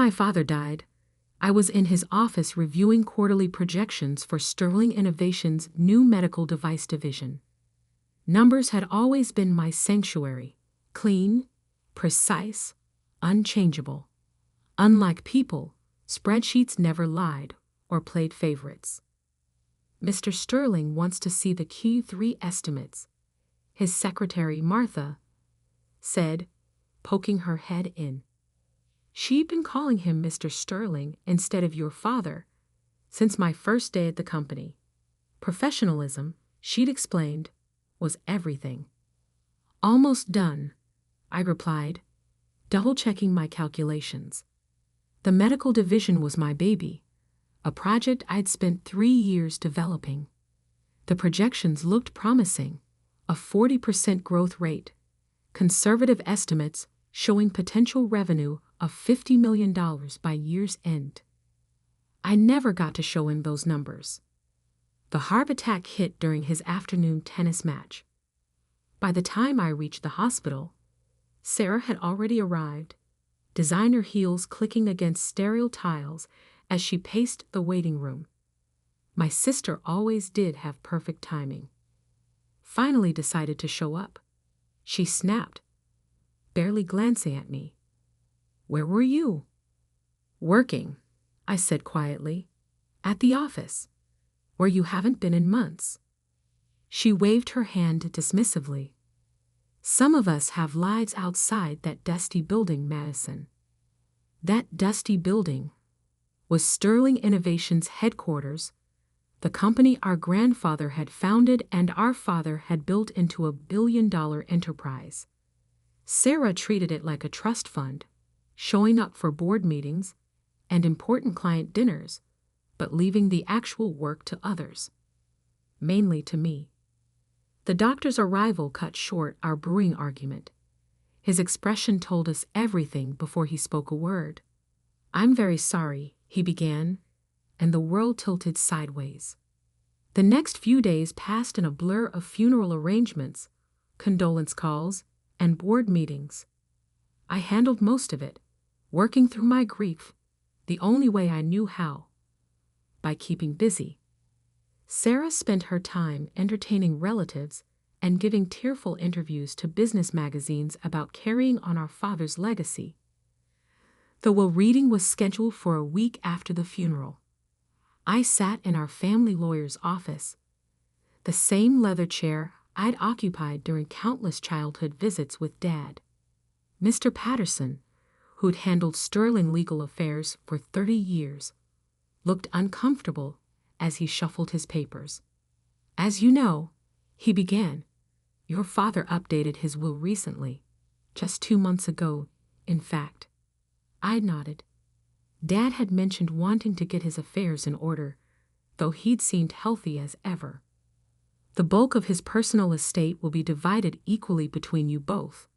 my father died, I was in his office reviewing quarterly projections for Sterling Innovations' new medical device division. Numbers had always been my sanctuary, clean, precise, unchangeable. Unlike people, spreadsheets never lied or played favorites. Mr. Sterling wants to see the Q3 estimates, his secretary, Martha, said, poking her head in. She'd been calling him Mr. Sterling instead of your father since my first day at the company. Professionalism, she'd explained, was everything. Almost done, I replied, double-checking my calculations. The medical division was my baby, a project I'd spent 3 years developing. The projections looked promising, a 40% growth rate, conservative estimates showing potential revenue of $50 million by year's end. I never got to show him those numbers. The heart attack hit during his afternoon tennis match. By the time I reached the hospital, Sarah had already arrived, designer heels clicking against sterile tiles as she paced the waiting room. My sister always did have perfect timing. Finally decided to show up. She snapped, barely glancing at me. "Where were you?" "Working," I said quietly. "At the office, where you haven't been in months." She waved her hand dismissively. "Some of us have lives outside that dusty building, Madison." That dusty building was Sterling Innovations' headquarters, the company our grandfather had founded and our father had built into a billion-dollar enterprise. Sarah treated it like a trust fund, showing up for board meetings and important client dinners, but leaving the actual work to others, mainly to me. The doctor's arrival cut short our brewing argument. His expression told us everything before he spoke a word. "I'm very sorry," he began, and the world tilted sideways. The next few days passed in a blur of funeral arrangements, condolence calls, and board meetings. I handled most of it, working through my grief the only way I knew how, by keeping busy. Sarah spent her time entertaining relatives and giving tearful interviews to business magazines about carrying on our father's legacy. The will reading was scheduled for a week after the funeral. I sat in our family lawyer's office, the same leather chair I'd occupied during countless childhood visits with Dad. Mr. Patterson, who'd handled Sterling legal affairs for 30 years, looked uncomfortable as he shuffled his papers. "As you know," he began, "your father updated his will recently, just 2 months ago, in fact." I nodded. Dad had mentioned wanting to get his affairs in order, though he'd seemed healthy as ever. "The bulk of his personal estate will be divided equally between you both,"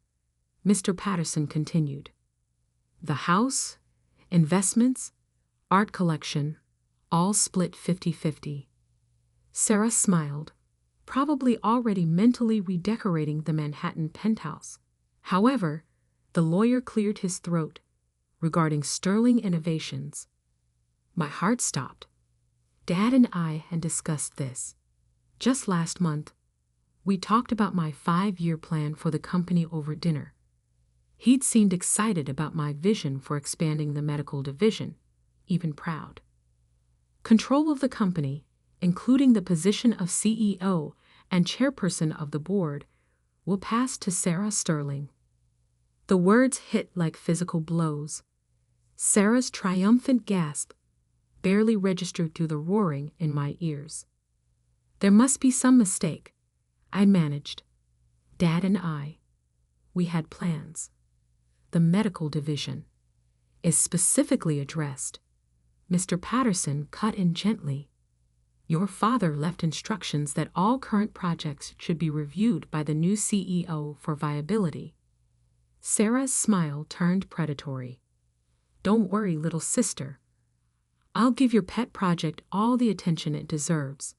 Mr. Patterson continued. "The house, investments, art collection, all split 50-50. Sarah smiled, probably already mentally redecorating the Manhattan penthouse. However, the lawyer cleared his throat regarding Sterling Innovations. My heart stopped. Dad and I had discussed this. Just last month, we talked about my 5-year plan for the company over dinner. He'd seemed excited about my vision for expanding the medical division, even proud. Control of the company, including the position of CEO and chairperson of the board, will pass to Sarah Sterling. The words hit like physical blows. Sarah's triumphant gasp barely registered through the roaring in my ears. There must be some mistake, I managed. Dad and I, we had plans. The medical division is specifically addressed. Mr. Patterson cut in gently. Your father left instructions that all current projects should be reviewed by the new CEO for viability. Sarah's smile turned predatory. Don't worry, little sister. I'll give your pet project all the attention it deserves.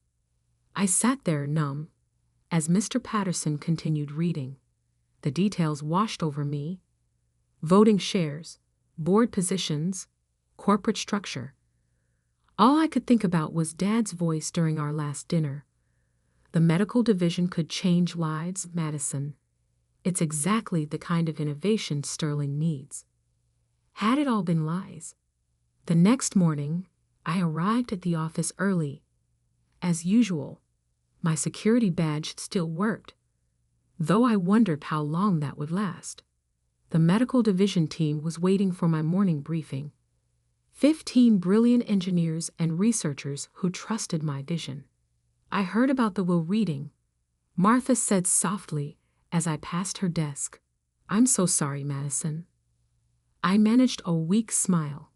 I sat there numb as Mr. Patterson continued reading. The details washed over me. Voting shares, board positions, corporate structure. All I could think about was Dad's voice during our last dinner. The medical division could change lives, Madison. It's exactly the kind of innovation Sterling needs. Had it all been lies? The next morning, I arrived at the office early. As usual, my security badge still worked, though I wondered how long that would last. The medical division team was waiting for my morning briefing. 15 brilliant engineers and researchers who trusted my vision. I heard about the will reading, Martha said softly as I passed her desk. I'm so sorry, Madison. I managed a weak smile.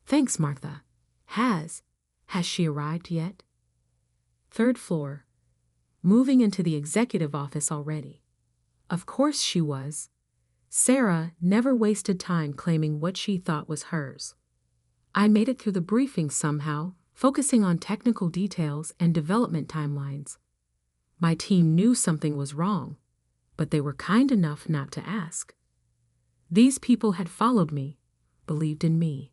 Thanks, Martha. Has she arrived yet? 3rd floor. Moving into the executive office already. Of course she was. Sarah never wasted time claiming what she thought was hers. I made it through the briefing somehow, focusing on technical details and development timelines. My team knew something was wrong, but they were kind enough not to ask. These people had followed me, believed in me.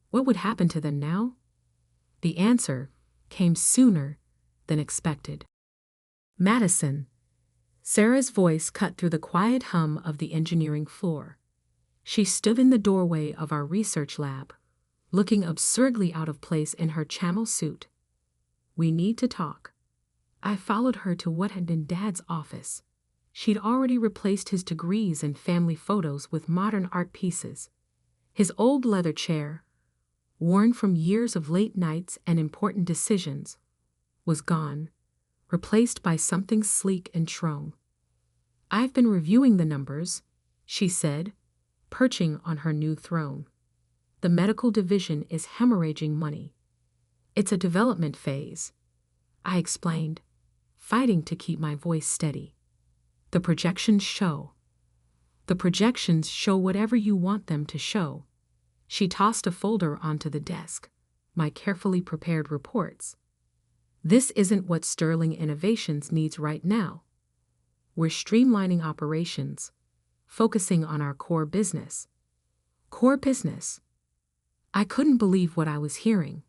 What would happen to them now? The answer came sooner than expected. Madison. Sarah's voice cut through the quiet hum of the engineering floor. She stood in the doorway of our research lab, looking absurdly out of place in her camel suit. We need to talk. I followed her to what had been Dad's office. She'd already replaced his degrees and family photos with modern art pieces. His old leather chair, worn from years of late nights and important decisions, was gone, replaced by something sleek and strong. I've been reviewing the numbers, she said, perching on her new throne. The medical division is hemorrhaging money. It's a development phase, I explained, fighting to keep my voice steady. The projections show. The projections show whatever you want them to show. She tossed a folder onto the desk, my carefully prepared reports. This isn't what Sterling Innovations needs right now. We're streamlining operations, focusing on our core business. Core business. I couldn't believe what I was hearing.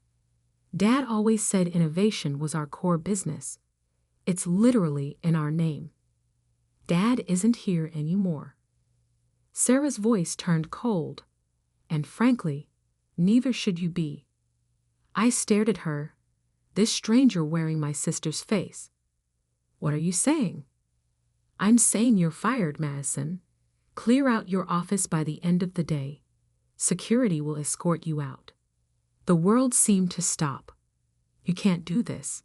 Dad always said innovation was our core business. It's literally in our name. Dad isn't here anymore. Sarah's voice turned cold, and frankly, neither should you be. I stared at her, this stranger wearing my sister's face. What are you saying? I'm saying you're fired, Madison. Clear out your office by the end of the day. Security will escort you out. The world seemed to stop. You can't do this.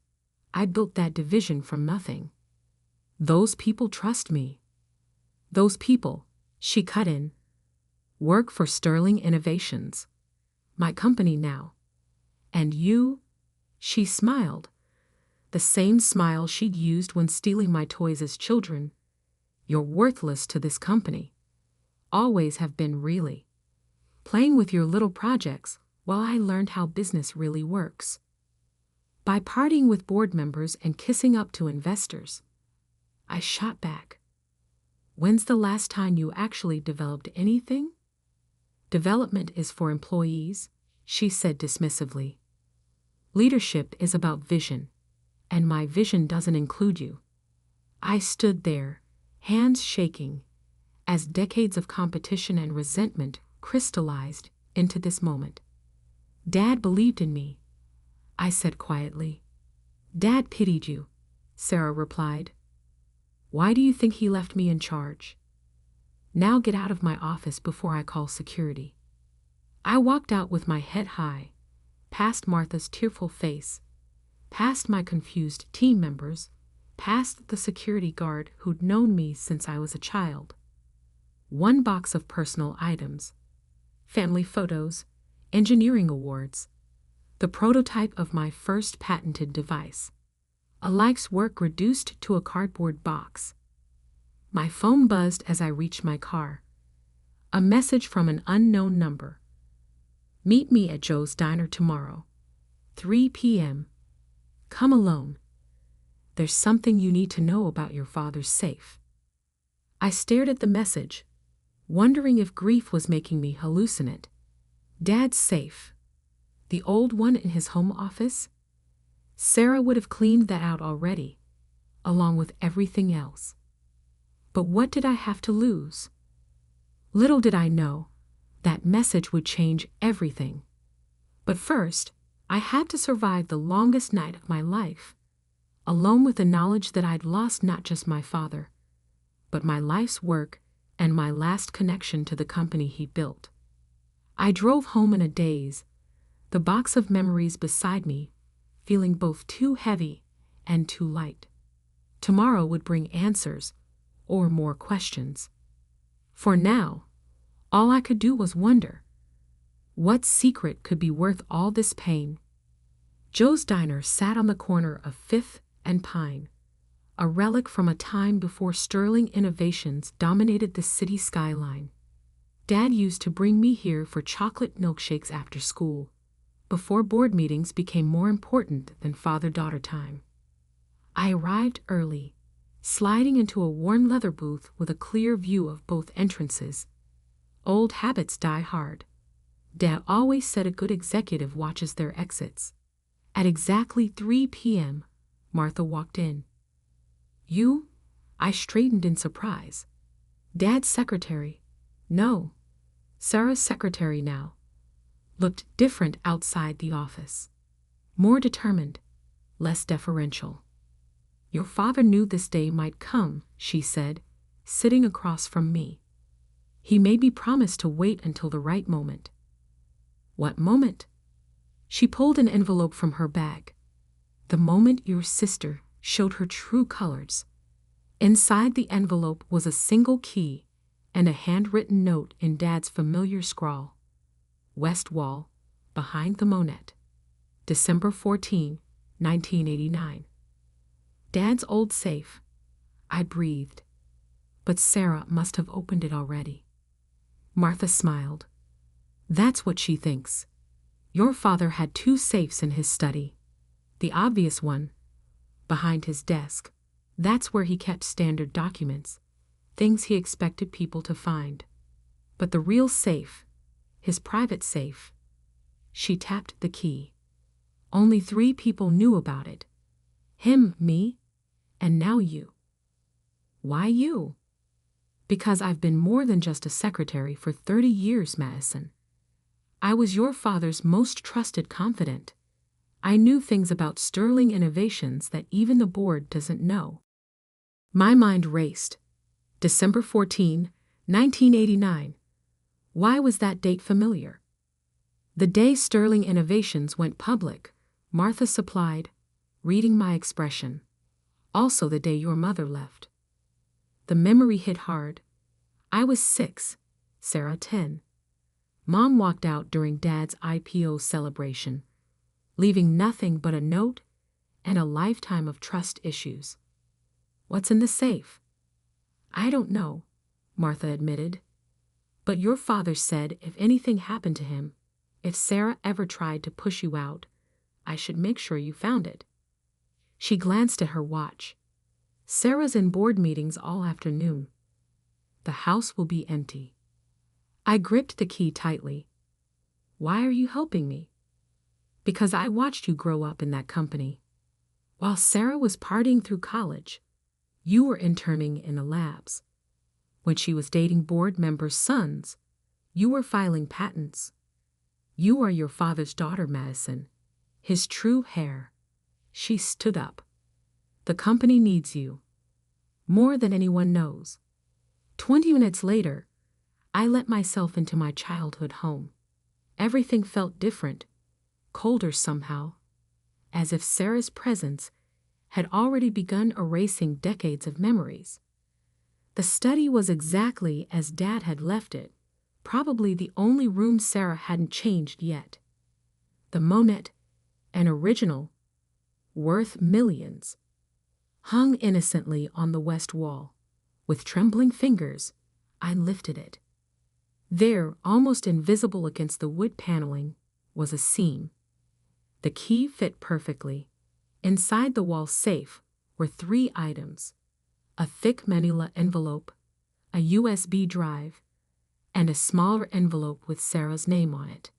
I built that division from nothing. Those people trust me. Those people, she cut in, work for Sterling Innovations, my company now. And you, she smiled, the same smile she'd used when stealing my toys as children. You're worthless to this company. Always have been, really. Playing with your little projects while I learned how business really works. By partying with board members and kissing up to investors. I shot back. When's the last time you actually developed anything? Development is for employees, she said dismissively. Leadership is about vision, and my vision doesn't include you. I stood there, hands shaking, as decades of competition and resentment crystallized into this moment. Dad believed in me, I said quietly. Dad pitied you, Sarah replied. Why do you think he left me in charge? Now get out of my office before I call security. I walked out with my head high, past Martha's tearful face, past my confused team members, past the security guard who'd known me since I was a child. One box of personal items, family photos, engineering awards, the prototype of my first patented device. A life's work reduced to a cardboard box. My phone buzzed as I reached my car. A message from an unknown number. Meet me at Joe's Diner tomorrow, 3 p.m. Come alone. There's something you need to know about your father's safe. I stared at the message, wondering if grief was making me hallucinate. Dad's safe. The old one in his home office? Sarah would have cleaned that out already, along with everything else. But what did I have to lose? Little did I know, that message would change everything. But first, I had to survive the longest night of my life, alone with the knowledge that I'd lost not just my father, but my life's work and my last connection to the company he built. I drove home in a daze, the box of memories beside me, feeling both too heavy and too light. Tomorrow would bring answers, or more questions. For now, all I could do was wonder, what secret could be worth all this pain? Joe's Diner sat on the corner of 5th and Pine, a relic from a time before Sterling innovations dominated the city skyline. Dad used to bring me here for chocolate milkshakes after school, before board meetings became more important than father-daughter time. I arrived early, sliding into a worn leather booth with a clear view of both entrances. Old habits die hard. Dad always said a good executive watches their exits. At exactly 3 p.m., Martha walked in. "You?" I straightened in surprise. Dad's secretary. No, Sarah's secretary now. Looked different outside the office. More determined, less deferential. "Your father knew this day might come," she said, sitting across from me. "He made me promise to wait until the right moment." "What moment?" She pulled an envelope from her bag. "The moment your sister showed her true colors." Inside the envelope was a single key and a handwritten note in Dad's familiar scrawl. "West Wall, behind the Monet. December 14, 1989. Dad's old safe. I breathed. But Sarah must have opened it already. Martha smiled. "That's what she thinks. Your father had 2 safes in his study. The obvious one, behind his desk, that's where he kept standard documents, things he expected people to find. But the real safe, his private safe." She tapped the key. "Only 3 people knew about it. Him, me, and now you." "Why you?" "Because I've been more than just a secretary for 30 years, Madison. I was your father's most trusted confidant. I knew things about Sterling Innovations that even the board doesn't know." My mind raced. December 14, 1989. Why was that date familiar? "The day Sterling Innovations went public," Martha supplied, reading my expression. "Also the day your mother left." The memory hit hard. I was 6, Sarah 10. Mom walked out during Dad's IPO celebration, leaving nothing but a note and a lifetime of trust issues. "What's in the safe?" "I don't know," Martha admitted. "But your father said if anything happened to him, if Sarah ever tried to push you out, I should make sure you found it." She glanced at her watch. "Sarah's in board meetings all afternoon. The house will be empty." I gripped the key tightly. "Why are you helping me?" "Because I watched you grow up in that company. While Sarah was partying through college, you were interning in the labs. When she was dating board members' sons, you were filing patents. You are your father's daughter, Madison. His true heir." She stood up. "The company needs you. More than anyone knows." 20 minutes later, I let myself into my childhood home. Everything felt different, colder somehow, as if Sarah's presence had already begun erasing decades of memories. The study was exactly as Dad had left it, probably the only room Sarah hadn't changed yet. The Monet, an original, worth millions, hung innocently on the west wall. With trembling fingers, I lifted it. There, almost invisible against the wood paneling, was a seam. The key fit perfectly. Inside the wall safe were 3 items: a thick manila envelope, a USB drive, and a smaller envelope with Sarah's name on it.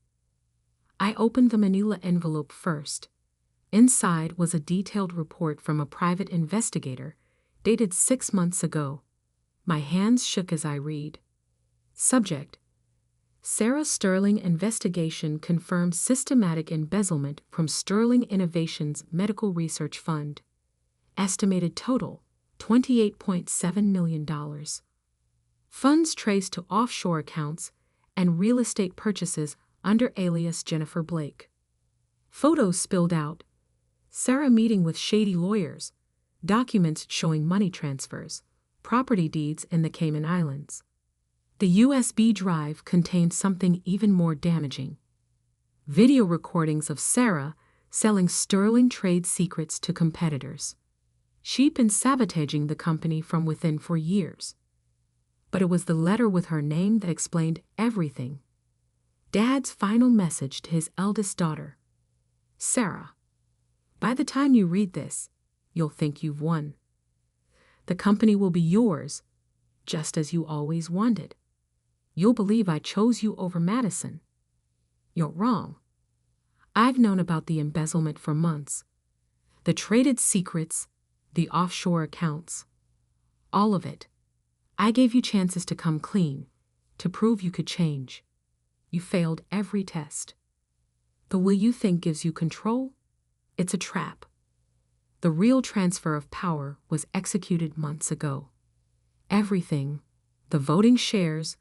I opened the manila envelope first. Inside was a detailed report from a private investigator, dated 6 months ago. My hands shook as I read. Subject: Sarah Sterling investigation confirms systematic embezzlement from Sterling Innovations Medical Research Fund. Estimated total, $28.7 million. Funds traced to offshore accounts and real estate purchases under alias Jennifer Blake. Photos spilled out. Sarah meeting with shady lawyers. Documents showing money transfers. Property deeds in the Cayman Islands. The USB drive contained something even more damaging. Video recordings of Sarah selling Sterling trade secrets to competitors. She'd been sabotaging the company from within for years. But it was the letter with her name that explained everything. Dad's final message to his eldest daughter. Sarah, by the time you read this, you'll think you've won. The company will be yours, just as you always wanted. You'll believe I chose you over Madison. You're wrong. I've known about the embezzlement for months. The traded secrets, the offshore accounts. All of it. I gave you chances to come clean, to prove you could change. You failed every test. The will you think gives you control? It's a trap. The real transfer of power was executed months ago. Everything, the voting shares,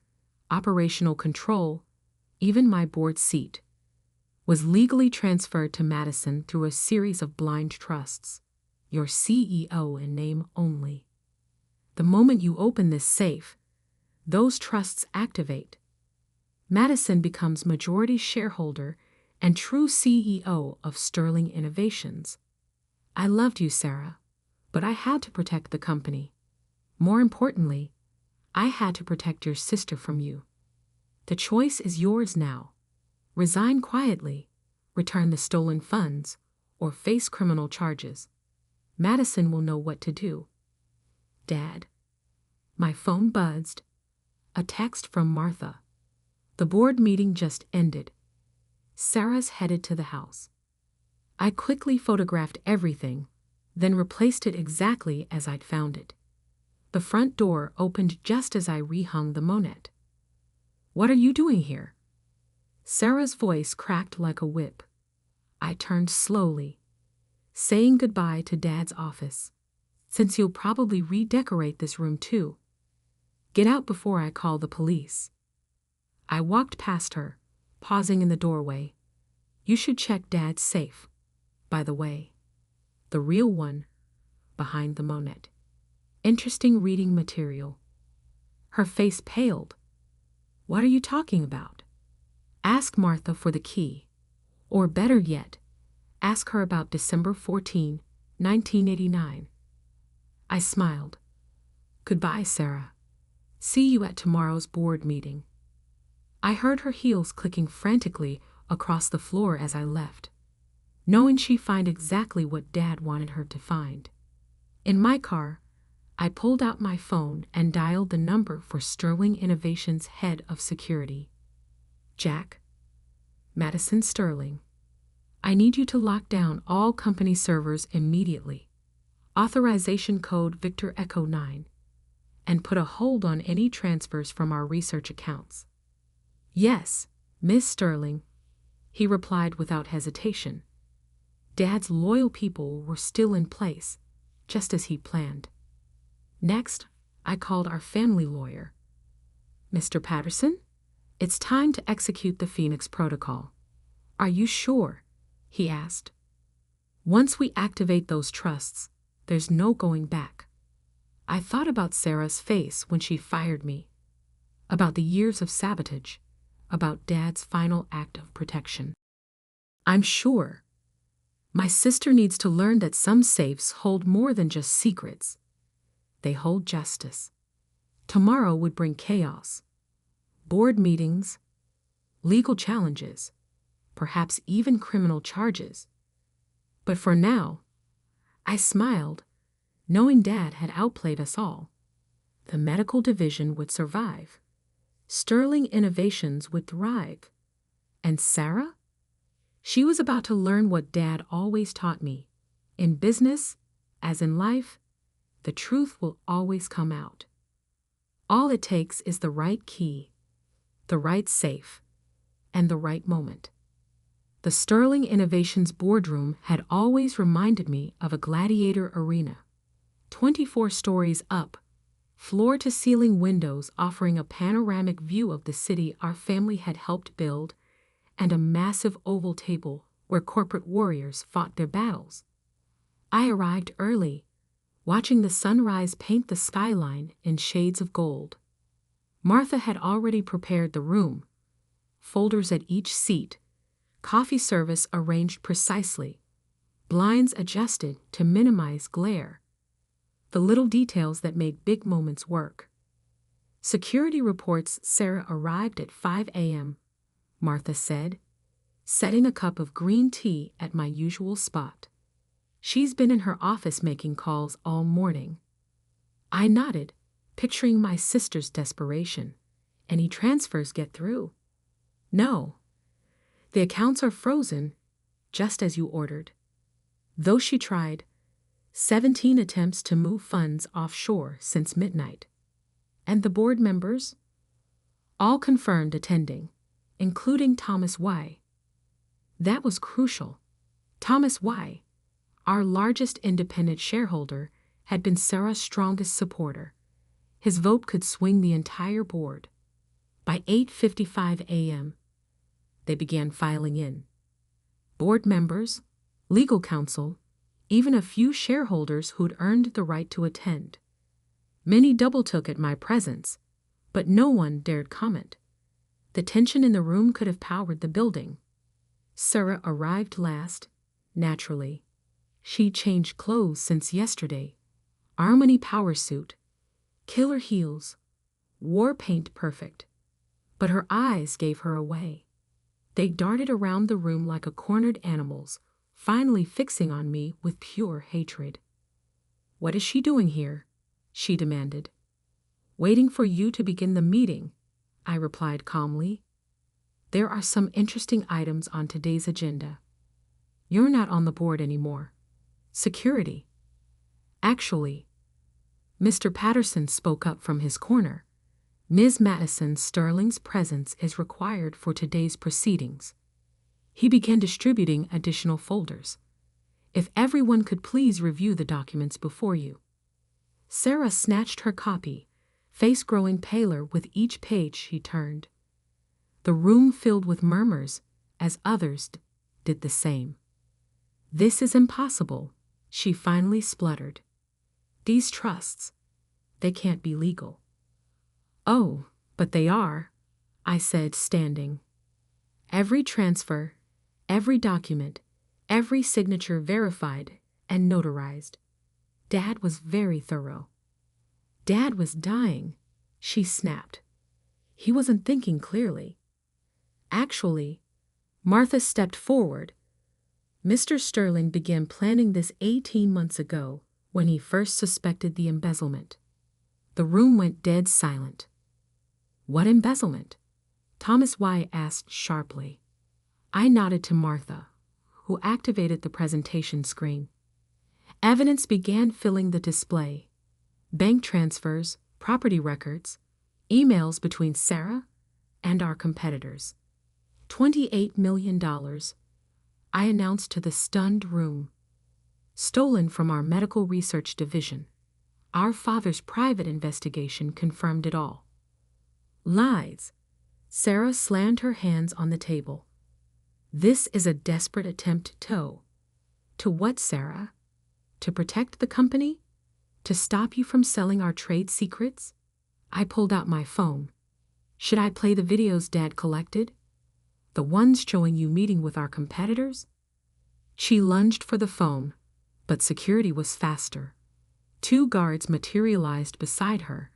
operational control, even my board seat, was legally transferred to Madison through a series of blind trusts, your CEO in name only. The moment you open this safe, those trusts activate. Madison becomes majority shareholder and true CEO of Sterling Innovations. I loved you, Sarah, but I had to protect the company. More importantly, I had to protect your sister from you. The choice is yours now. Resign quietly, return the stolen funds, or face criminal charges. Madison will know what to do. Dad. My phone buzzed. A text from Martha. The board meeting just ended. Sarah's headed to the house. I quickly photographed everything, then replaced it exactly as I'd found it. The front door opened just as I rehung the Monet. What are you doing here? Sarah's voice cracked like a whip. I turned slowly, saying goodbye to Dad's office, since you'll probably redecorate this room too. Get out before I call the police. I walked past her, pausing in the doorway. You should check Dad's safe, by the way. The real one, behind the Monet. Interesting reading material. Her face paled. What are you talking about? Ask Martha for the key. Or better yet, ask her about December 14, 1989. I smiled. Goodbye, Sarah. See you at tomorrow's board meeting. I heard her heels clicking frantically across the floor as I left, knowing she'd find exactly what Dad wanted her to find. In my car, I pulled out my phone and dialed the number for Sterling Innovations' head of security. Jack. Madison Sterling. I need you to lock down all company servers immediately. Authorization code Victor Echo 9. And put a hold on any transfers from our research accounts. Yes, Miss Sterling, he replied without hesitation. Dad's loyal people were still in place, just as he planned. Next, I called our family lawyer. Mr. Patterson, it's time to execute the Phoenix Protocol. Are you sure? He asked. Once we activate those trusts, there's no going back. I thought about Sarah's face when she fired me, about the years of sabotage, about Dad's final act of protection. I'm sure. My sister needs to learn that some safes hold more than just secrets. They hold justice. Tomorrow would bring chaos. Board meetings, legal challenges, perhaps even criminal charges. But for now, I smiled, knowing Dad had outplayed us all. The medical division would survive. Sterling Innovations would thrive. And Sarah? She was about to learn what Dad always taught me. In business, as in life, the truth will always come out. All it takes is the right key, the right safe, and the right moment. The Sterling Innovations boardroom had always reminded me of a gladiator arena. 24 stories up, floor-to-ceiling windows offering a panoramic view of the city our family had helped build, and a massive oval table where corporate warriors fought their battles. I arrived early, watching the sunrise paint the skyline in shades of gold. Martha had already prepared the room, folders at each seat, coffee service arranged precisely, blinds adjusted to minimize glare. The little details that made big moments work. Security reports Sarah arrived at 5 a.m., Martha said, setting a cup of green tea at my usual spot. She's been in her office making calls all morning. I nodded, picturing my sister's desperation. Any transfers get through? No. The accounts are frozen, just as you ordered. Though she tried, 17 attempts to move funds offshore since midnight. And the board members? All confirmed attending, including Thomas Y. That was crucial. Thomas Y., our largest independent shareholder, had been Sarah's strongest supporter. His vote could swing the entire board. By 8:55 a.m., they began filing in. Board members, legal counsel, even a few shareholders who'd earned the right to attend. Many double-took at my presence, but no one dared comment. The tension in the room could have powered the building. Sarah arrived last, naturally. She'd changed clothes since yesterday. Armani power suit, killer heels, war paint perfect. But her eyes gave her away. They darted around the room like a cornered animal's, finally fixing on me with pure hatred. "What is she doing here?" she demanded. "Waiting for you to begin the meeting," I replied calmly. "There are some interesting items on today's agenda. You're not on the board anymore. Security." "Actually," Mr. Patterson spoke up from his corner, "Ms. Madison Sterling's presence is required for today's proceedings." He began distributing additional folders. "If everyone could please review the documents before you." Sarah snatched her copy, face growing paler with each page she turned. The room filled with murmurs as others did the same. "This is impossible," she finally spluttered. "These trusts, they can't be legal." "Oh, but they are," I said, standing. "Every transfer, every document, every signature verified and notarized. Dad was very thorough." "Dad was dying," she snapped. "He wasn't thinking clearly." "Actually," Martha stepped forward, "Mr. Sterling began planning this 18 months ago when he first suspected the embezzlement." The room went dead silent. "What embezzlement?" Thomas Y. asked sharply. I nodded to Martha, who activated the presentation screen. Evidence began filling the display. Bank transfers, property records, emails between Sarah and our competitors. $28 million, I announced to the stunned room. Stolen from our medical research division. Our father's private investigation confirmed it all. Lies. Sarah slammed her hands on the table. This is a desperate attempt to what, Sarah? To protect the company? To stop you from selling our trade secrets? I pulled out my phone. Should I play the videos Dad collected? The ones showing you meeting with our competitors? She lunged for the phone, but security was faster. 2 guards materialized beside her,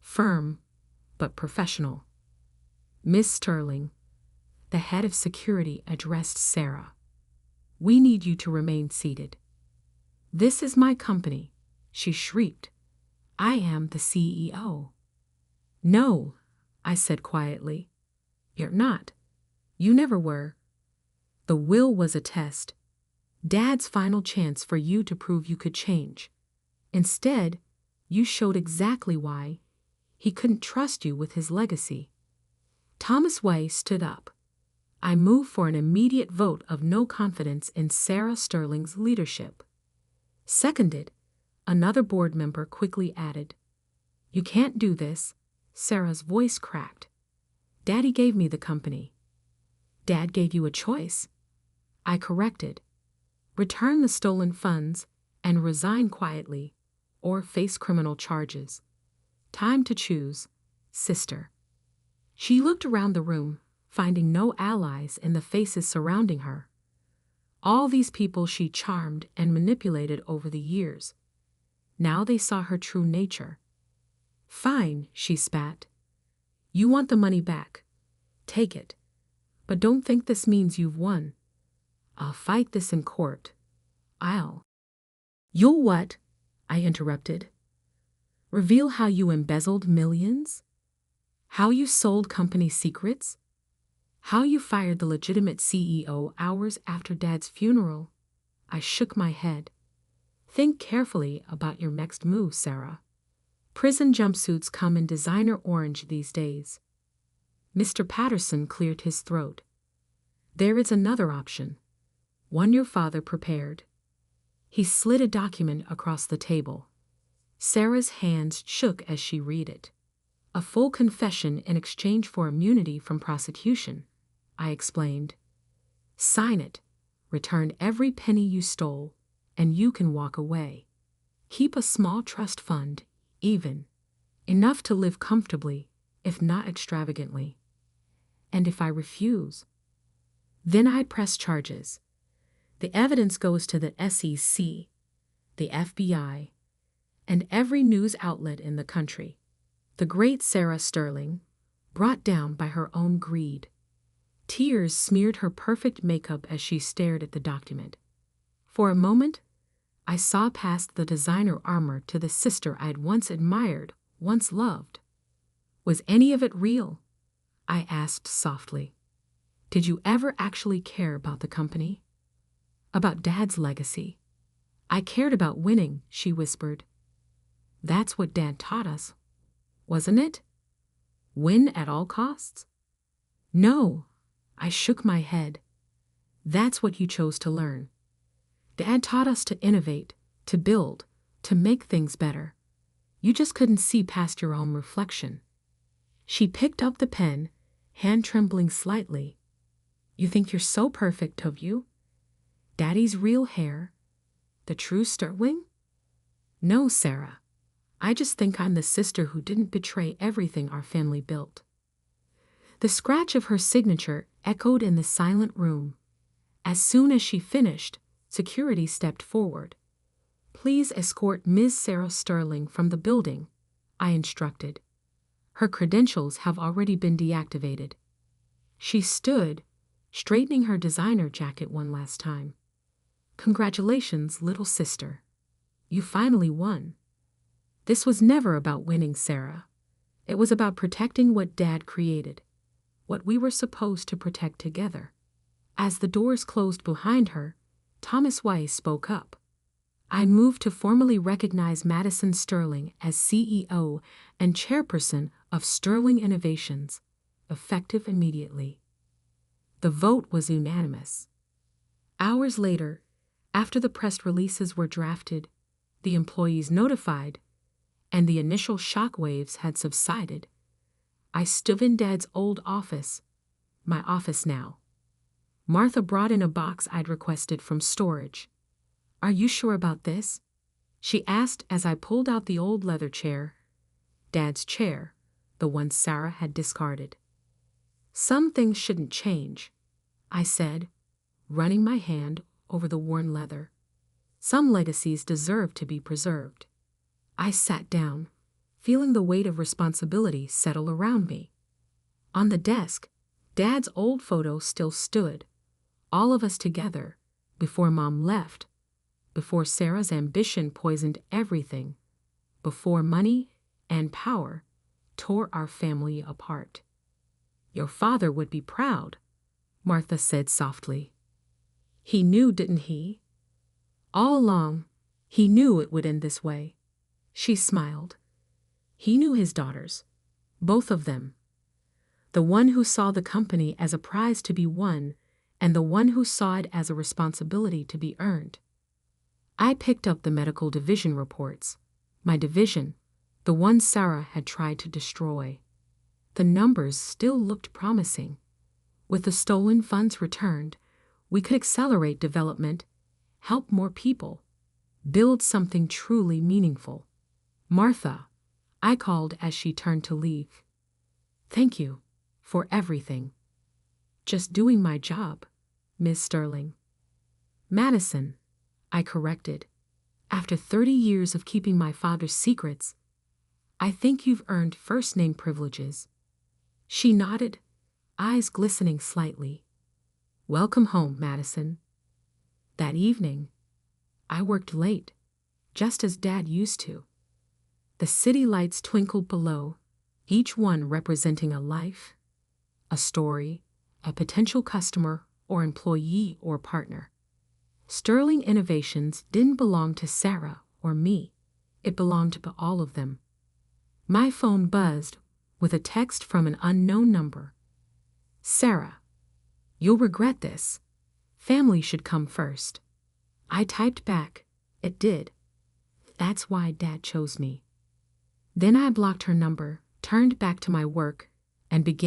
firm but professional. "Miss Sterling," the head of security addressed Sarah, "we need you to remain seated." "This is my company," she shrieked. "I am the CEO." "No," I said quietly. "You're not. You never were." The will was a test, Dad's final chance for you to prove you could change. Instead, you showed exactly why he couldn't trust you with his legacy. Thomas Weiss stood up. I move for an immediate vote of no confidence in Sarah Sterling's leadership. Seconded, another board member quickly added. You can't do this. Sarah's voice cracked. Daddy gave me the company. Dad gave you a choice. I corrected. Return the stolen funds and resign quietly, or face criminal charges. Time to choose, sister. She looked around the room, finding no allies in the faces surrounding her. All these people she charmed and manipulated over the years. Now they saw her true nature. Fine, she spat. You want the money back. Take it. But don't think this means you've won. I'll fight this in court. You'll what? I interrupted. Reveal how you embezzled millions? How you sold company secrets? How you fired the legitimate CEO hours after Dad's funeral? I shook my head. Think carefully about your next move, Sarah. Prison jumpsuits come in designer orange these days. Mr. Patterson cleared his throat. There is another option, one your father prepared. He slid a document across the table. Sarah's hands shook as she read it. A full confession in exchange for immunity from prosecution, I explained. Sign it, return every penny you stole, and you can walk away. Keep a small trust fund, even, enough to live comfortably, if not extravagantly. And if I refuse, then I'd press charges. The evidence goes to the SEC, the FBI, and every news outlet in the country. The great Sarah Sterling, brought down by her own greed. Tears smeared her perfect makeup as she stared at the document. For a moment, I saw past the designer armor to the sister I'd once admired, once loved. Was any of it real? I asked softly. Did you ever actually care about the company? About Dad's legacy? I cared about winning, she whispered. That's what Dad taught us, wasn't it? Win at all costs? No, I shook my head. That's what you chose to learn. Dad taught us to innovate, to build, to make things better. You just couldn't see past your own reflection. She picked up the pen, hand trembling slightly. You think you're so perfect, don't you? Daddy's real hair? The true Sterling? No, Sarah. I just think I'm the sister who didn't betray everything our family built. The scratch of her signature echoed in the silent room. As soon as she finished, security stepped forward. Please escort Ms. Sarah Sterling from the building, I instructed. Her credentials have already been deactivated. She stood, straightening her designer jacket one last time. Congratulations, little sister. You finally won. This was never about winning, Sarah. It was about protecting what Dad created, what we were supposed to protect together. As the doors closed behind her, Thomas Weiss spoke up. I moved to formally recognize Madison Sterling as CEO and chairperson of Sterling Innovations, effective immediately. The vote was unanimous. Hours later, after the press releases were drafted, the employees notified, and the initial shockwaves had subsided, I stood in Dad's old office, my office now. Martha brought in a box I'd requested from storage. Are you sure about this? She asked as I pulled out the old leather chair, Dad's chair, the one Sarah had discarded. Some things shouldn't change, I said, running my hand over the worn leather. Some legacies deserve to be preserved. I sat down, feeling the weight of responsibility settle around me. On the desk, Dad's old photo still stood, all of us together, before Mom left, before Sarah's ambition poisoned everything, before money and power tore our family apart. Your father would be proud, Martha said softly. He knew, didn't he? All along, he knew it would end this way. She smiled. He knew his daughters. Both of them. The one who saw the company as a prize to be won, and the one who saw it as a responsibility to be earned. I picked up the medical division reports. My division, the one Sarah had tried to destroy. The numbers still looked promising. With the stolen funds returned, we could accelerate development, help more people, build something truly meaningful. Martha, I called as she turned to leave. Thank you for everything. Just doing my job, Miss Sterling. Madison, I corrected. After 30 years of keeping my father's secrets, I think you've earned first-name privileges. She nodded, eyes glistening slightly. Welcome home, Madison. That evening, I worked late, just as Dad used to. The city lights twinkled below, each one representing a life, a story, a potential customer or employee or partner. Sterling Innovations didn't belong to Sarah or me. It belonged to all of them. My phone buzzed with a text from an unknown number. Sarah, you'll regret this. Family should come first. I typed back, it did. That's why Dad chose me. Then I blocked her number, turned back to my work, and began